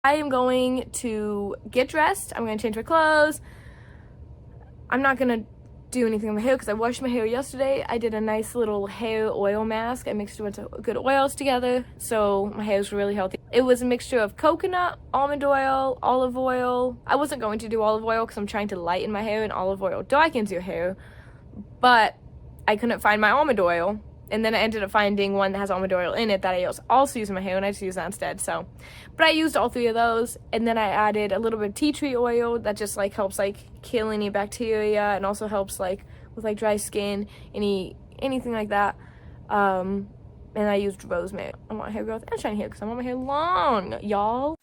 I am going to get dressed. I'm going to change my clothes. I'm not going to do anything on my hair because I washed my hair yesterday. I did a nice little hair oil mask. I mixed a bunch of good oils together, so my hair is really healthy. It was a mixture of coconut, almond oil, olive oil. I wasn't going to do olive oil because I'm trying to lighten my hair, and olive oil darkens your hair, but I couldn't find my almond oil. And then I ended up finding one that has almond oil in it that I also use in my hair, and I just use that instead. So, but I used all three of those, and then I added a little bit of tea tree oil that just like helps like kill any bacteria, and also helps like with like dry skin, anything like that. And I used rosemary. I want hair growth and shiny hair because I want my hair long, y'all.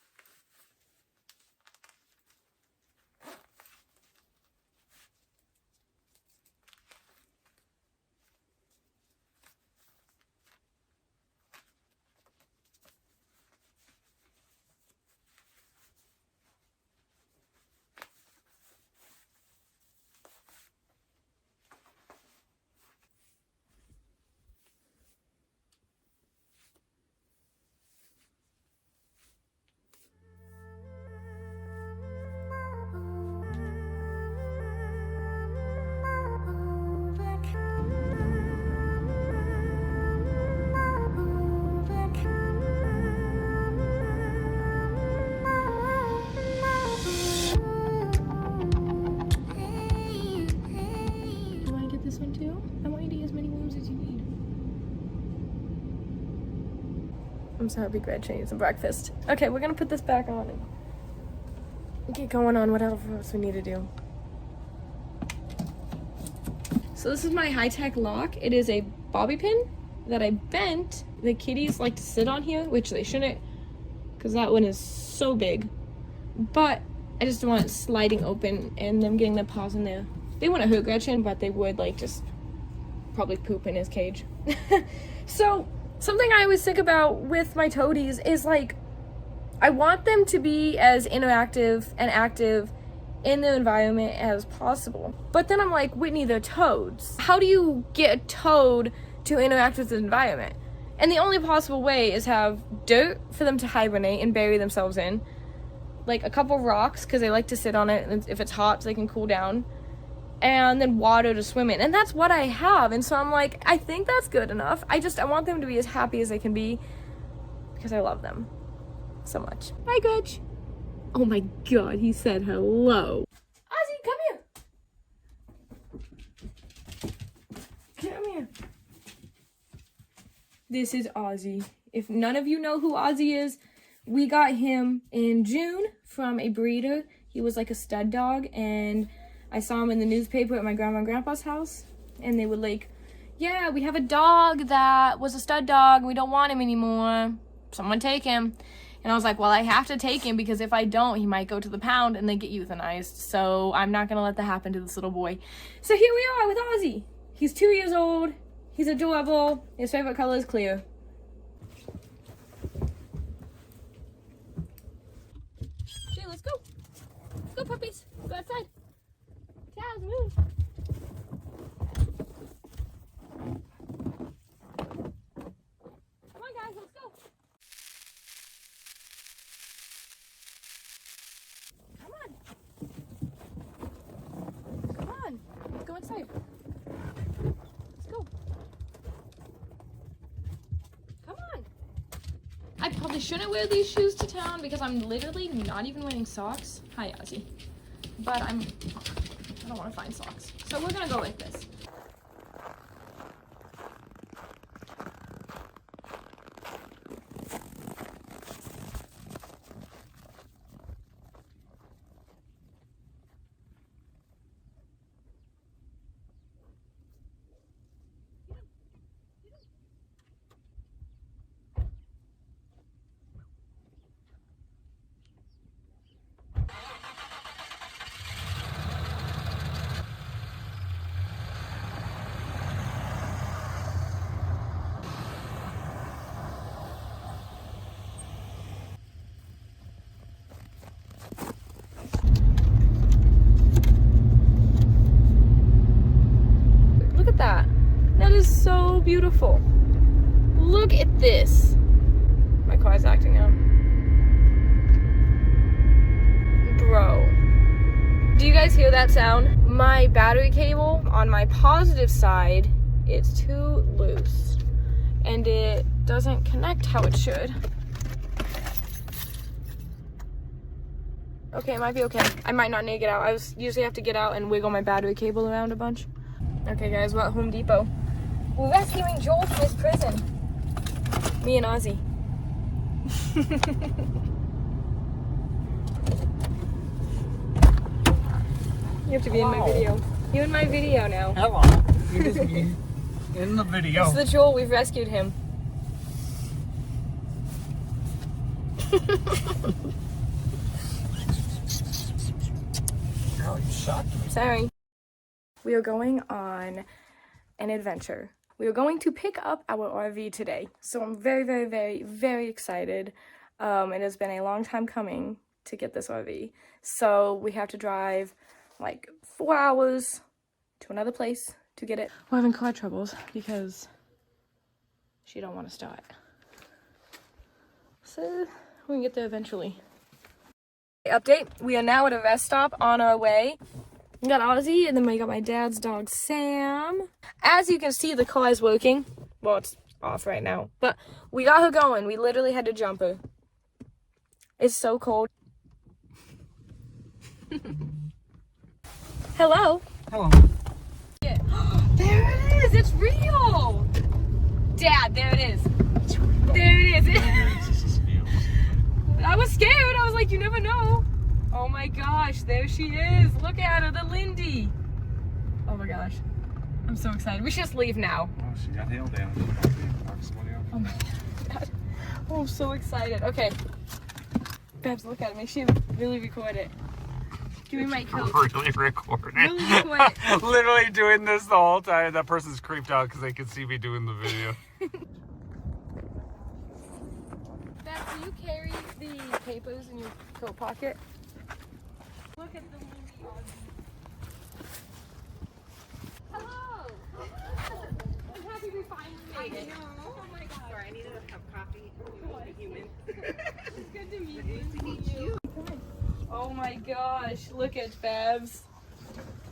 I'm so happy Greg changed some breakfast. Okay, we're gonna put this back on and get going on whatever else we need to do. So this is my high-tech lock. It is a bobby pin that I bent. The kitties like to sit on here, which they shouldn't, because that one is so big. But I just want it sliding open and them getting their paws in there. They wouldn't hurt Gretchen, but they would like just probably poop in his cage. So something I always think about with my toadies is like, I want them to be as interactive and active in the environment as possible. But then I'm like, Whitney, they're toads. How do you get a toad to interact with the environment? And the only possible way is have dirt for them to hibernate and bury themselves in, like a couple rocks because they like to sit on it, and if it's hot so they can cool down, and then water to swim in. And that's what I have. And so I'm like, I think that's good enough. I want them to be as happy as they can be because I love them so much. Hi, Gretch. Oh my God, he said hello. Ozzy, come here. Come here. This is Ozzy. If none of you know who Ozzy is, we got him in June from a breeder. He was like a stud dog, and I saw him in the newspaper at my grandma and grandpa's house, and they were like, yeah, we have a dog that was a stud dog. We don't want him anymore. Someone take him. And I was like, well, I have to take him because if I don't, he might go to the pound and then get euthanized. So I'm not going to let that happen to this little boy. So here we are with Ozzy. He's 2 years old. He's adorable. His favorite color is clear. Okay, let's go. Let's go, puppies. Go outside. Cows, move. Come on, guys, let's go. Come on. Come on. Let's go inside. Let's go. Come on. I probably shouldn't wear these shoes to town because I'm literally not even wearing socks. Hi, Ozzy. But I don't want to find socks. So we're gonna go like this. So beautiful. Look at this. My car's acting out. hear that sound? My battery cable on my positive side is too loose and it doesn't connect how it should. Okay, it might be okay. I might not need to get out. Usually have to get out and wiggle my battery cable around a bunch. Okay guys, we're at Home Depot. We're rescuing Joel from his prison. Me and Ozzy. You have to be in my video. You in my video now. Hello. You just be in the video. It's the Joel. We've rescued him. Oh, you shocked me. Sorry. We are going on an adventure. We are going to pick up our RV today. So I'm very, very, very, very excited. It has been a long time coming to get this RV. So we have to drive like 4 hours to another place to get it. We're having car troubles because she don't want to start. So we can get there eventually. Update, we are now at a rest stop on our way. We got Ozzy and then we got my dad's dog Sam. As you can see, the car is working. Well, it's off right now, but we got her going. We literally had to jump her. It's so cold. Hello. Hello. Yeah. There it is. It's real. Dad, there it is. There it is. I was scared. I was like, you never know. Oh my gosh, there she is. Look at her, the Lindy. Oh my gosh. I'm so excited. We should just leave now. Oh, she got hail damage. Oh my god. Oh, I'm so excited. Okay. Babs, look at me. She really recorded. Give me my coat. Really recording. Really quick. Literally doing this the whole time. That person's creeped out because they can see me doing the video. Babs, do you carry the papers in your coat pocket? Look at the Lindy Ozzy. Hello! I'm happy we finally made it. Oh my god. Sorry, I needed a cup of coffee. Human. It's good to meet you. Nice to meet you. Oh my gosh, look at Babs.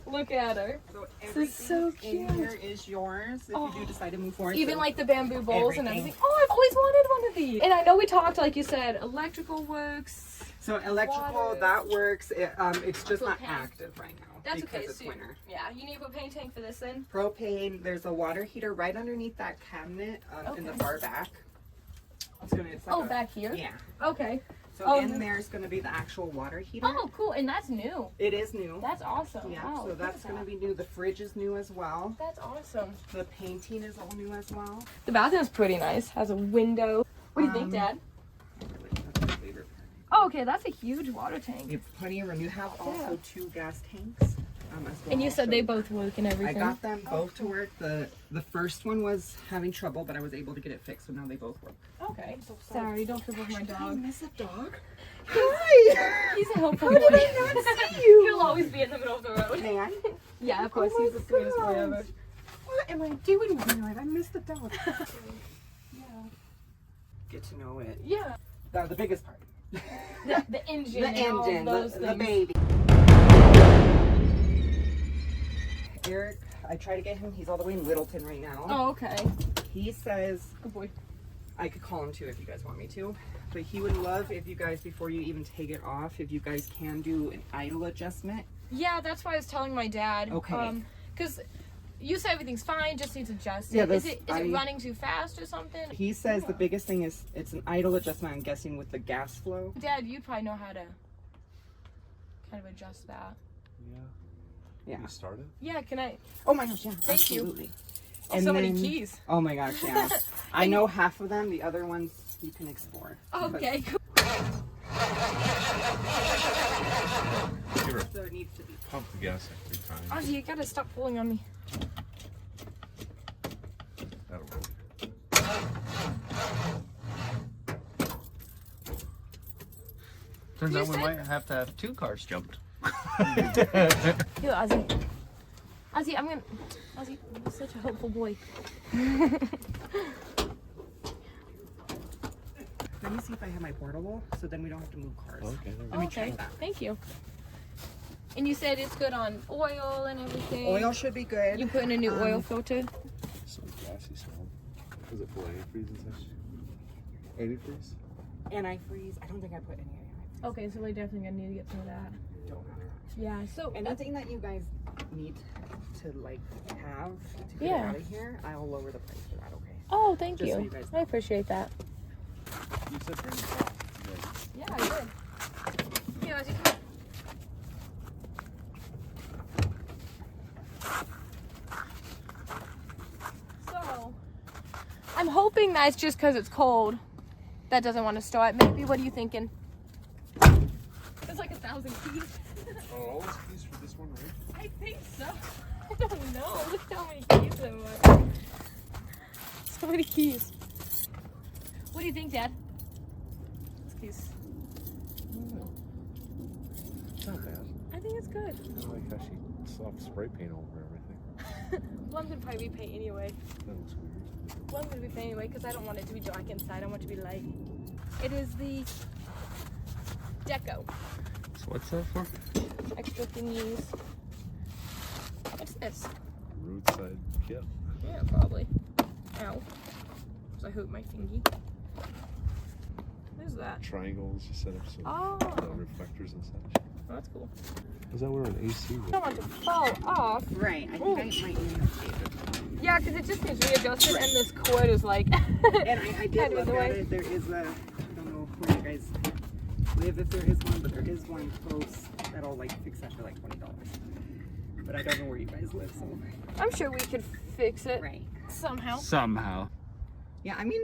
Look at her. So This is so in cute. here is yours if you do decide to move forward. Even So like the bamboo bowls and everything. everything. Oh, I've always wanted one of these. And I know we talked, like you said, electrical works. So electrical, water. that works. It's just not Propane. active right now. That's because okay. it's So winter. yeah, you need a propane tank for this then. Propane, there's a water heater right underneath that cabinet in the Okay. far back. It's like Oh, back here? Yeah. Okay. So Oh, in there's going to be the actual water heater. Oh, cool. And that's new. It is new. That's awesome. Yeah, Wow, so look that's at going to that. be new. The fridge is new as well. That's awesome. The painting is all new as well. The bathroom's pretty nice. Has a window. What do you think, Dad? That's my favorite part. Oh, okay. That's a huge water tank. It's plenty of room. You have also Yeah. 2 gas tanks as well. And you I'll said show they you. both work and I everything. got them both to work. The first one was having trouble, but I was able to get it fixed, so now they both work. Okay. Sorry, don't trip with my Did I dog. miss a dog? Hi! He's a helpful How boy. did I not see you? He'll always be in the middle of the road. Man, Yeah, of course. Oh He's my the sweetest boy gosh. ever. what am I doing with my life? I missed the dog. Yeah. Get to know it. Yeah. The biggest part. The engine. The and all engine, those the things. baby. Eric, I try to get him. He's all the way in Littleton right now. Oh, okay. He says Good boy. I could call him too if you guys want me to. But he would love if you guys, before you even take it off, if you guys can do an idle adjustment. Yeah, that's why I was telling my dad. Okay. Because you say everything's fine, just needs adjusting. Yeah, is that's- it running too fast or something? He says the biggest thing is it's an idle adjustment, I'm guessing, with the gas flow. Dad, you probably know how to kind of adjust that. Yeah. You started? Yeah, can I? Oh my gosh, yeah, Thank you. absolutely. Oh, so many keys. Oh my gosh, yeah. I know half of them, the other ones you can explore. Okay, cool. Give her So it needs to be. pump the gas like 3 times. Ozzy, you gotta stop pulling on me. That'll work. Turns You out we said- might have to have 2 cars jumped. Here, Ozzy. Ozzy, I'm gonna. Ozzy, you're such a hopeful boy. Let me see if I have my portable, so then we don't have to move cars. Okay, there we Let me Okay, try that. thank you. And you said it's good on oil and everything. Oil should be good. You put in a new oil filter? So gassy smell. Was it full antifreeze and such? Antifreeze? Antifreeze. I don't think I put any antifreeze. Okay, so we're definitely gonna need to get some of that. Don't have it. Yeah, so Anything that you guys need to like have to get it out of here, I'll lower the price for that, okay? oh, thank Just so you. you guys I appreciate that. You said bring it up. Yeah, I did. Yeah, so I'm hoping that it's just because it's cold that doesn't want to start. Maybe. What are you thinking? There's like 1,000 keys. Oh, all those keys for this one, right? I think so. I don't know. Look how many keys there are. So many keys. What do you think, Dad? This keys. No. It's not bad. I think it's good. I like how she slapped spray paint over everything. Well, I'm gonna probably be paint anyway. That looks weird. Well, I'm gonna be paint anyway because I don't want it to be dark inside. I want it to be light. It is the Deco. So what's that for? Extra thingies. What's this? Roadside kit. Yeah, probably. Ow. Because I hurt my thingy. What is that? Triangles you set up so Oh, reflectors and such. that's cool. Is that where an AC I was? don't want it to fall off. Right. I think I might need to update it. Yeah, because it just needs readjusted and this cord is like... And I did look at it. There is a, I don't know where you guys live if there is one, but there is one close that'll like fix that for like $20. But I don't know where you guys live, so. I'm sure we could fix it Right. somehow. Somehow. Yeah, I mean,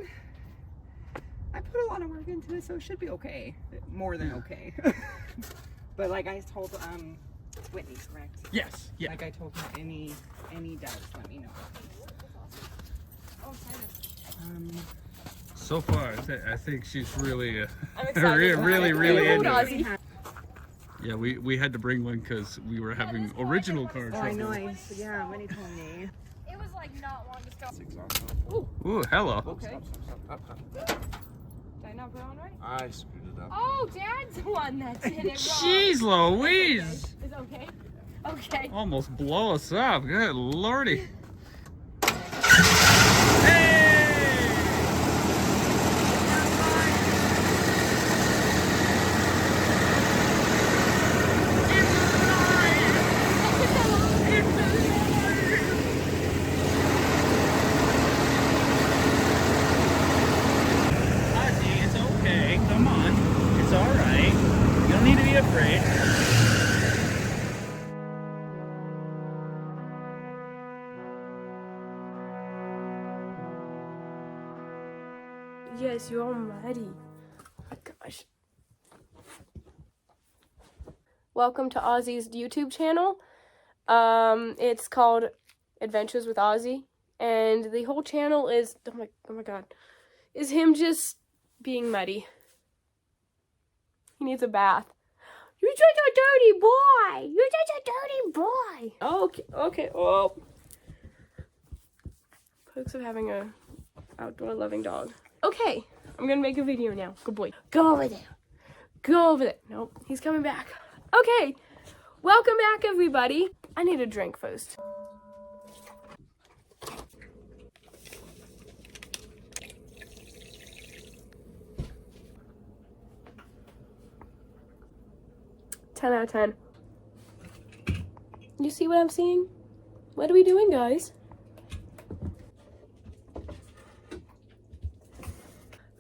I put a lot of work into it, so it should be okay. More than okay. But like I told Whitney, correct? Yes. Yeah. Like I told her, any doubts, let me know. Oh, excited. So far, I think she's really, I'm excited. really Hold into on. it. Yeah, we had to bring one because we were having original car Oh, I know. trouble. Yeah, Whitney told me. It was like not long to stop. Ooh, hello. Okay. Stop. Did I not put it on right? I screwed it up. Oh, Dad's the one that did it wrong. Jeez Louise. Is it okay? Okay. Almost blow us up. Good lordy. Hey! Ozzy, it's okay. Come on. It's all right. You don't need to be afraid. Yes, you're almighty. Oh my gosh. Welcome to Ozzy's YouTube channel. It's called Adventures with Ozzy, and the whole channel is oh my god, is him just being muddy. He needs a bath. You're such a dirty boy. You're such a dirty boy. Okay. Oh, perks of having a outdoor loving dog. Okay, I'm gonna make a video now. Good boy. Go over there. Go over there. Nope, he's coming back. Okay, welcome back, everybody. I need a drink first. Ten out of 10. You see what I'm seeing? What are we doing, guys?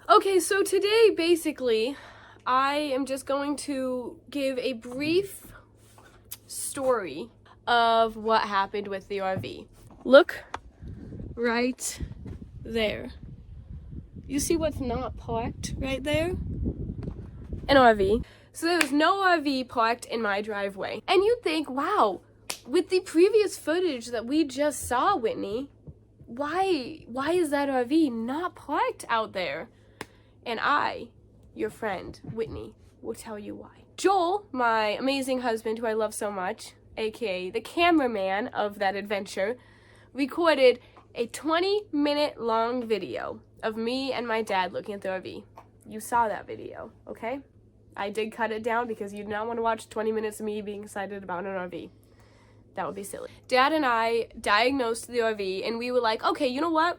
Okay, so today, basically, I am just going to give a brief story of what happened with the RV. Look right there. You see what's not parked right there? An RV. So there's no RV parked in my driveway. And you'd think, wow, with the previous footage that we just saw, Whitney, why is that RV not parked out there? And I, your friend, Whitney, will tell you why. Joel, my amazing husband who I love so much, aka the cameraman of that adventure, recorded a 20-minute long video of me and my dad looking at the RV. You saw that video, okay? I did cut it down because you do not want to watch 20 minutes of me being excited about an RV. That would be silly. Dad and I diagnosed the RV, and we were like, okay, you know what?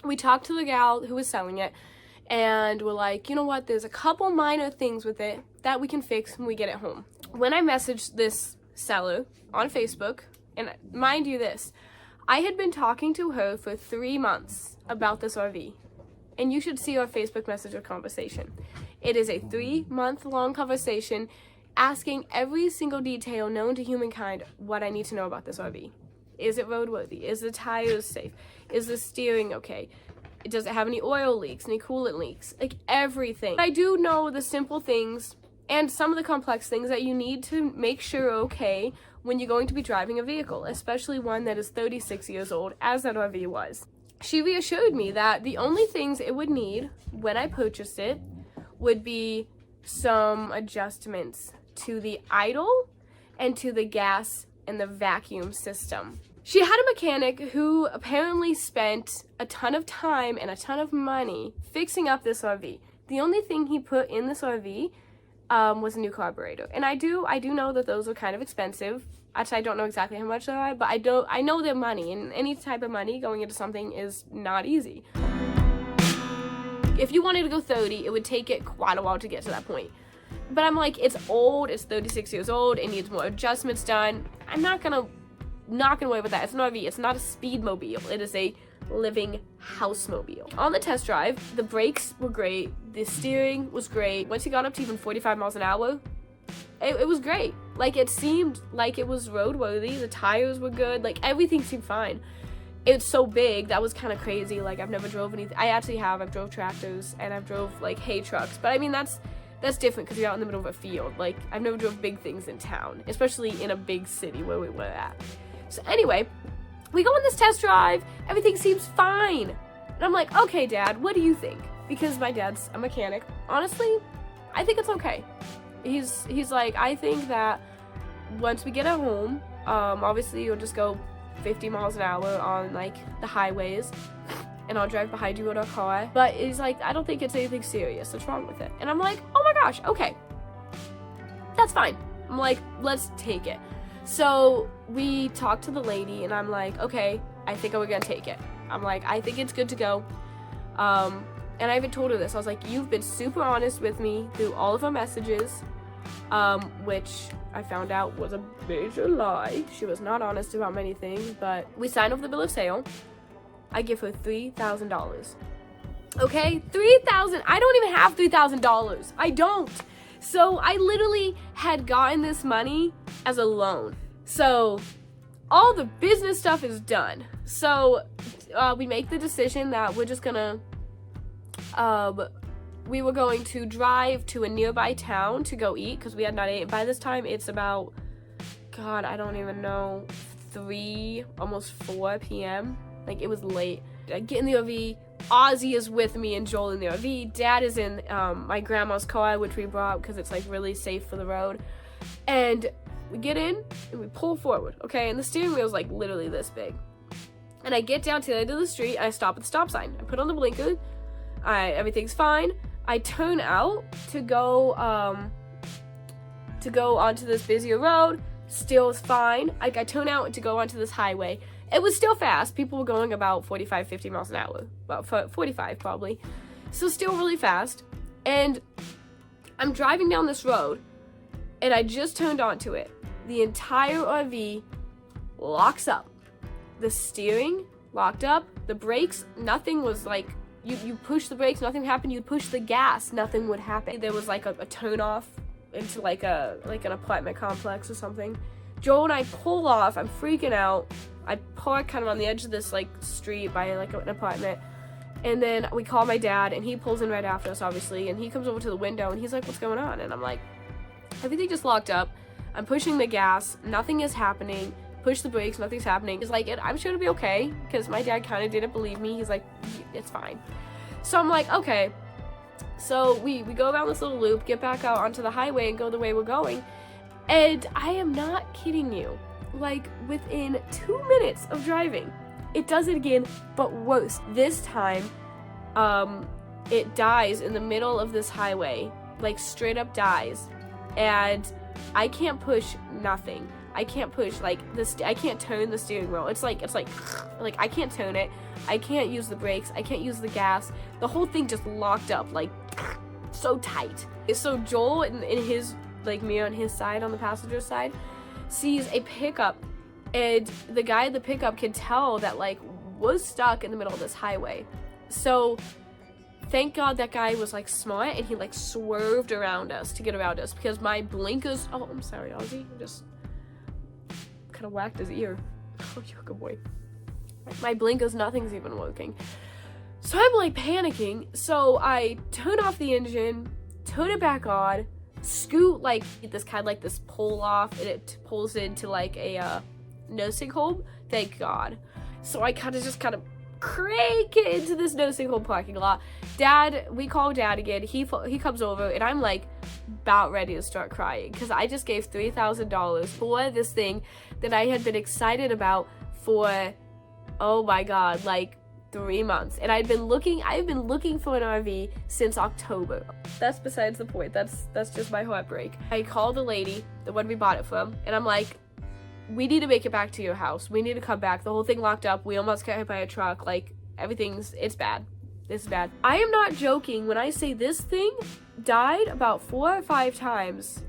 We talked to the gal who was selling it, and we're like, you know what? There's a couple minor things with it that we can fix when we get it home. When I messaged this seller on Facebook, and mind you this, I had been talking to her for 3 months about this RV. And you should see our Facebook Messenger conversation. It is a 3-month-long conversation asking every single detail known to humankind what I need to know about this RV. Is it roadworthy? Is the tires safe? Is the steering okay? Does it have any oil leaks, any coolant leaks? Like, everything. I do know the simple things and some of the complex things that you need to make sure are okay when you're going to be driving a vehicle, especially one that is 36 years old, as that RV was. She reassured me that the only things it would need when I purchased it would be some adjustments to the idle and to the gas and the vacuum system. She had a mechanic who apparently spent a ton of time and a ton of money fixing up this RV. The only thing he put in this RV was a new carburetor. And I do know that those are kind of expensive. Actually, I don't know exactly how much they are, but I know they're money, and any type of money going into something is not easy. If you wanted to go 30, it would take it quite a while to get to that point. But I'm like, it's old, it's 36 years old, it needs more adjustments done. I'm not gonna worry about that. It's an RV, it's not a speedmobile, it is a living housemobile. On the test drive, the brakes were great, the steering was great. Once you got up to even 45 miles an hour, it was great. Like, it seemed like it was roadworthy, the tires were good, like, everything seemed fine. It's so big, that was kind of crazy. Like, I've never drove anything. I've drove tractors, and I've drove, like, hay trucks, but I mean, that's different because you're out in the middle of a field. Like, I've never drove big things in town, especially in a big city where we were at. So anyway, we go on this test drive, everything seems fine, and I'm like, okay, Dad, what do you think? Because my dad's a mechanic. Honestly, I think it's okay. He's like, I think that once we get at home, obviously you'll just go 50 miles an hour on, like, the highways, and I'll drive behind you in our car. But he's like, I don't think it's anything serious. What's wrong with it? And I'm like, oh my gosh, okay. That's fine. I'm like, let's take it. So we talked to the lady, and I'm like, okay, I think we're gonna take it. I'm like, I think it's good to go. And I even told her this. I was like, you've been super honest with me through all of our messages, which I found out was a major lie. She was not honest about many things, but we signed over the bill of sale. I give her $3,000. Okay, $3,000. I don't even have $3,000. I don't. So I literally had gotten this money as a loan. So all the business stuff is done. So we make the decision that we're just gonna, we were going to drive to a nearby town to go eat because we had not eaten. By this time, it's about, God, I don't even know, 3, almost 4 p.m. Like, it was late. I get in the RV. Ozzy is with me and Joel in the RV. Dad is in my grandma's car, which we brought because it's, like, really safe for the road. And we get in and we pull forward, okay? And the steering wheel is, like, literally this big. And I get down to the end of the street and I stop at the stop sign. I put on the blinker. Everything's fine. I turn out to go onto this busier road. Still is fine. Like, I turn out to go onto this highway. It was still fast. People were going about 45, 50 miles an hour. About 45 probably. So still really fast. And I'm driving down this road, and I just turned onto it. The entire RV locks up. The steering locked up. The brakes, nothing was like, you push the brakes, nothing happened. You push the gas, nothing would happen. There was like a turn off into like an apartment complex or something. Joel and I pull off. I'm freaking out. I park kind of on the edge of this like street by like an apartment, and then we call my dad, and he pulls in right after us, obviously, and he comes over to the window, and he's like, "What's going on?" And I'm like, "Everything just locked up. I'm pushing the gas, nothing is happening. Push the brakes, nothing's happening." He's like, "I'm sure it'll be okay," because my dad kind of didn't believe me. He's like, "It's fine." So I'm like, okay. So we go around this little loop, get back out onto the highway, and go the way we're going. And I am not kidding you. Like, within 2 minutes of driving, it does it again, but worse. This time, it dies in the middle of this highway, like straight up dies, and I can't push nothing. I can't push like this. I can't turn the steering wheel. It's like I can't turn it. I can't use the brakes. I can't use the gas. The whole thing just locked up like so tight. So Joel in his like me on his side, on the passenger side, sees a pickup, and the guy in the pickup can tell that like was stuck in the middle of this highway. So thank God that guy was like smart, and he like swerved around us to get around us, because my blinkers, oh, I'm sorry, Ozzy, I just kind of whacked his ear. Oh, you're a good boy. My blinkers, nothing's even working. So I'm like panicking, so I turn off the engine, turn it back on, scoot like this kind of like this pull off, and it pulls into like a nursing home. Thank God. So I kind of crank it into this nursing home parking lot. Dad, we call Dad again. He comes over, and I'm like about ready to start crying, because I just gave $3,000 for this thing that I had been excited about for, oh my God, like 3 months. And I've been looking for an RV since October. That's besides the point. That's just my heartbreak. I called the lady, the one we bought it from, and I'm like, we need to make it back to your house. We need to come back. The whole thing locked up. We almost got hit by a truck. Like, it's bad. This is bad. I am not joking when I say this thing died about 4 or 5 times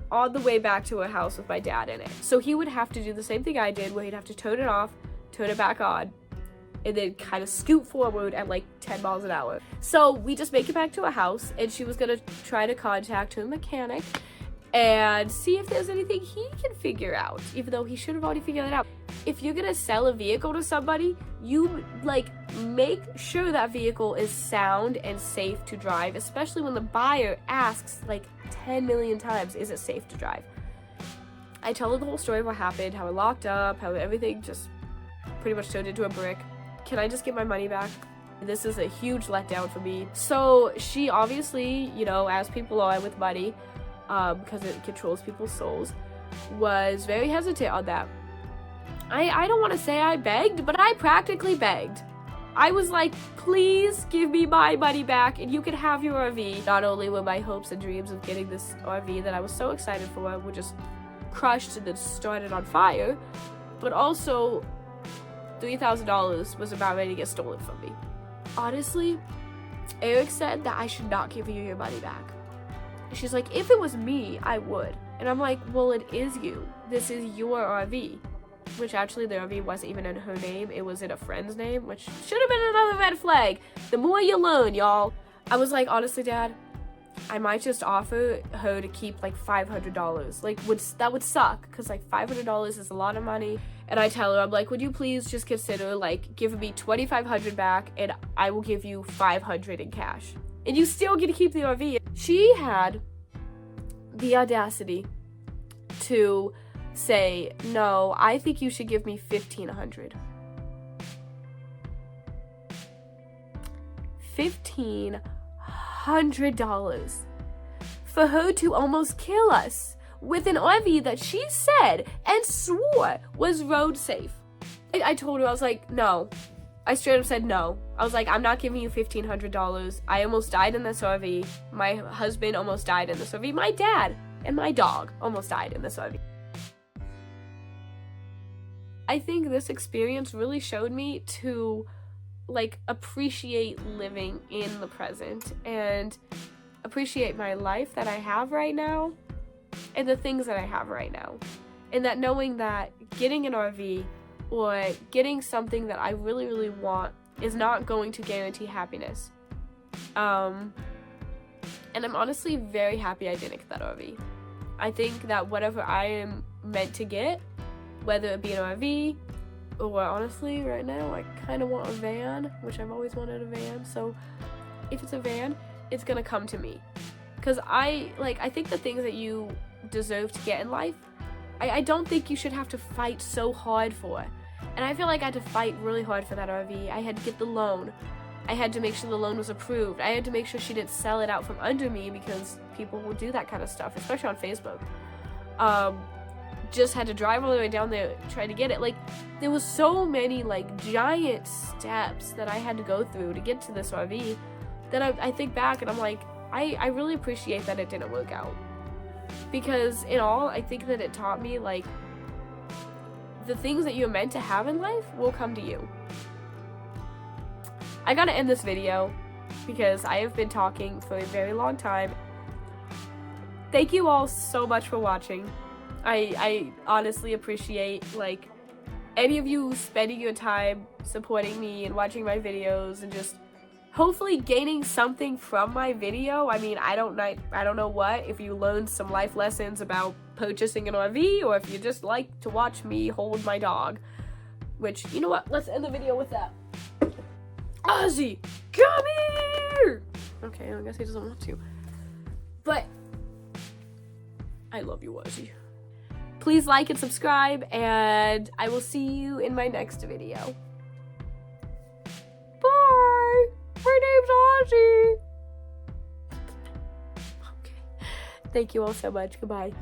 on the way back to a house with my dad in it. So he would have to do the same thing I did, where he'd have to turn it off, turn it back on, and then kind of scoot forward at like 10 miles an hour. So we just make it back to a house, and she was gonna try to contact her mechanic and see if there's anything he can figure out, even though he should have already figured it out. If you're gonna sell a vehicle to somebody, you like make sure that vehicle is sound and safe to drive, especially when the buyer asks like 10 million times, is it safe to drive? I tell her the whole story of what happened, how it locked up, how everything just pretty much turned into a brick. Can I just get my money back? This is a huge letdown for me. So she obviously, you know, as people are with money, because it controls people's souls, was very hesitant on that. I don't want to say I begged, but I practically begged. I was like, please give me my money back and you can have your RV. Not only were my hopes and dreams of getting this RV that I was so excited for were just crushed and then started on fire, but also $3,000 was about ready to get stolen from me. Honestly, Eric said that I should not give you your money back. She's like, if it was me, I would. And I'm like, well, it is you. This is your RV. Which actually the RV wasn't even in her name. It was in a friend's name, which should have been another red flag. The more you learn, y'all. I was like, honestly, Dad, I might just offer her to keep like $500. Like, that would suck, because like $500 is a lot of money. And I tell her, I'm like, would you please just consider like giving me $2,500 back, and I will give you $500 in cash, and you still get to keep the RV. She had the audacity to say, no, I think you should give me $1,500. $1,500 for her to almost kill us with an RV that she said and swore was road safe. I told her, I was like, no. I straight up said no. I was like, I'm not giving you $1,500. I almost died in this RV. My husband almost died in this RV. My dad and my dog almost died in this RV. I think this experience really showed me to like appreciate living in the present and appreciate my life that I have right now and the things that I have right now. And that knowing that getting an RV or getting something that I really, really want is not going to guarantee happiness. And I'm honestly very happy I didn't get that RV. I think that whatever I am meant to get, whether it be an RV, or honestly, right now, I kind of want a van, which I've always wanted a van. So if it's a van, it's gonna come to me. Because I think the things that you deserve to get in life, I don't think you should have to fight so hard for. And I feel like I had to fight really hard for that RV. I had to get the loan. I had to make sure the loan was approved. I had to make sure she didn't sell it out from under me, because people will do that kind of stuff, especially on Facebook. Just had to drive all the way down there trying to get it. Like, there was so many like giant steps that I had to go through to get to this RV that I think back and I'm like, I really appreciate that it didn't work out. Because in all, I think that it taught me, like, the things that you're meant to have in life will come to you. I gotta end this video because I have been talking for a very long time. Thank you all so much for watching. I honestly appreciate, like, any of you spending your time supporting me and watching my videos and just hopefully gaining something from my video. I mean, I don't know what, if you learned some life lessons about purchasing an RV, or if you just like to watch me hold my dog. Which, you know what? Let's end the video with that. Ozzy, come here! Okay, I guess he doesn't want to. But I love you, Ozzy. Please like and subscribe, and I will see you in my next video. Bye! My name's Ozzy! Okay. Thank you all so much. Goodbye.